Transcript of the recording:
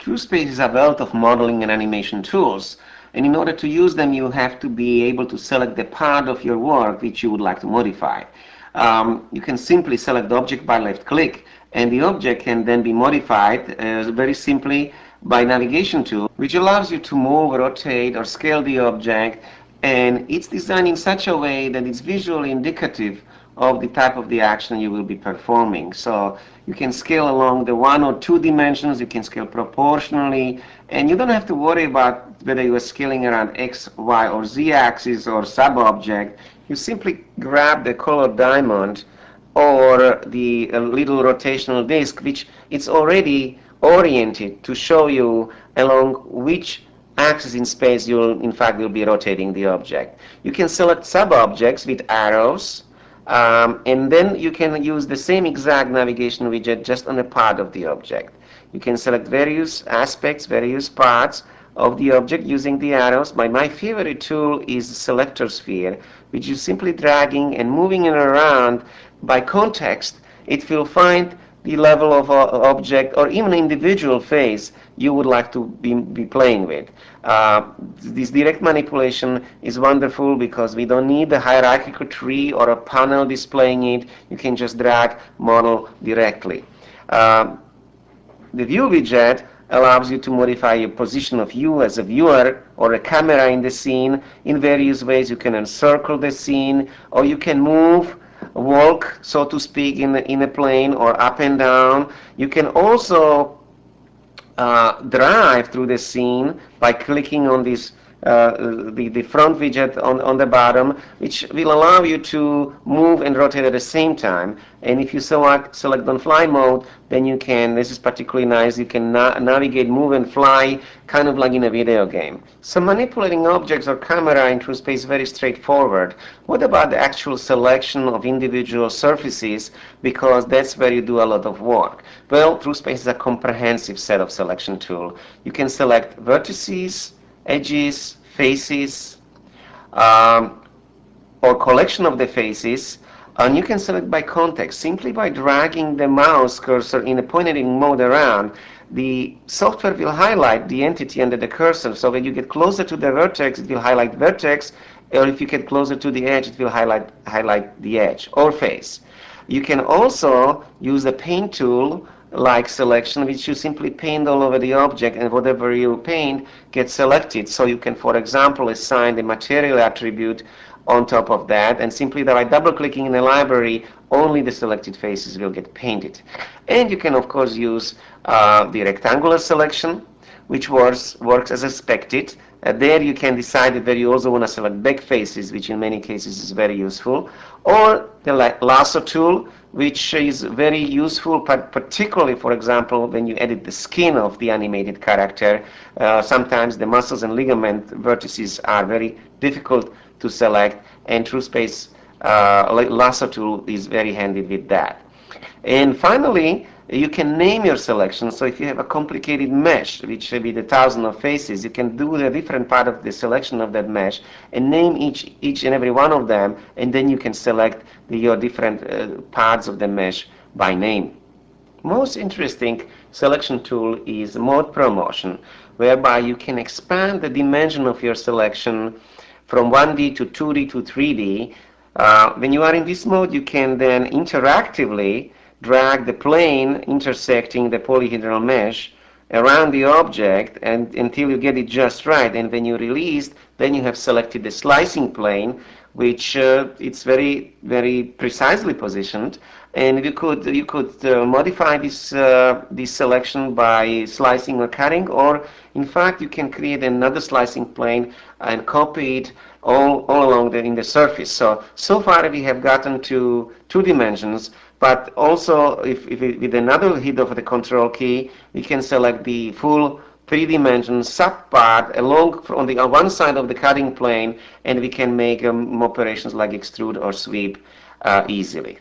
TrueSpace is a wealth of modeling and animation tools, and in order to use them you have to be able to select the part of your work which you would like to modify. You can simply select the object by left click, and the object can then be modified very simply by navigation tool, which allows you to move, rotate, or scale the object, and it's designed in such a way that it's visually indicative of the type of the action you will be performing. So you can scale along the 1 or 2 dimensions, you can scale proportionally, and you don't have to worry about whether you are scaling around X, Y, or Z axis or sub-object. You simply grab the colored diamond or the little rotational disc, which it's already oriented to show you along which axis in space you'll in fact will be rotating the object. You can select sub-objects with arrows, and then you can use the same exact navigation widget just on a part of the object. You can select various aspects, various parts of the object using the arrows. My favorite tool is the selector sphere, which you simply dragging and moving it around by context. It will find the level of object or even individual face you would like to be playing with. This direct manipulation is wonderful because we don't need a hierarchical tree or a panel displaying it. You can just drag model directly. The view widget allows you to modify your position of you as a viewer or a camera in the scene in various ways. You can encircle the scene, or you can move, walk, so to speak, in a plane, or up and down. You can also drive through the scene by clicking on this the front widget on the bottom, which will allow you to move and rotate at the same time. And if you select on fly mode, then you can, this is particularly nice, you can navigate, move and fly kind of like in a video game. So manipulating objects or camera in TrueSpace is very straightforward. What about the actual selection of individual surfaces, because that's where you do a lot of work? Well, TrueSpace is a comprehensive set of selection tools. You can select vertices, edges, faces, or collection of the faces, and you can select by context. Simply by dragging the mouse cursor in a pointing mode around, the software will highlight the entity under the cursor. So when you get closer to the vertex, it will highlight vertex, or if you get closer to the edge, it will highlight the edge or face. You can also use the paint tool like selection, which you simply paint all over the object, and whatever you paint gets selected. So you can, for example, assign the material attribute on top of that, and simply by double-clicking in the library, only the selected faces will get painted. And you can, of course, use the rectangular selection, which works as expected. There you can decide whether you also want to select back faces, which in many cases is very useful, or the lasso tool, which is very useful, particularly, for example, when you edit the skin of the animated character. Sometimes the muscles and ligament vertices are very difficult to select, and TrueSpace lasso tool is very handy with that. And finally, you can name your selection. So if you have a complicated mesh, which will be the thousands of faces, you can do the different part of the selection of that mesh and name each and every one of them, and then you can select your different parts of the mesh by name. Most interesting selection tool is mode promotion, whereby you can expand the dimension of your selection from 1D to 2D to 3D. When you are in this mode, you can then interactively drag the plane intersecting the polyhedral mesh around the object and until you get it just right. And when you release, then you have selected the slicing plane, which it's very, very precisely positioned. And you could modify this selection by slicing or cutting, or in fact you can create another slicing plane and copy it all along in the surface. So far we have gotten to 2 dimensions, but also if with another hit of the control key, we can select the full 3-dimensional subpart along on the one side of the cutting plane, and we can make operations like extrude or sweep easily.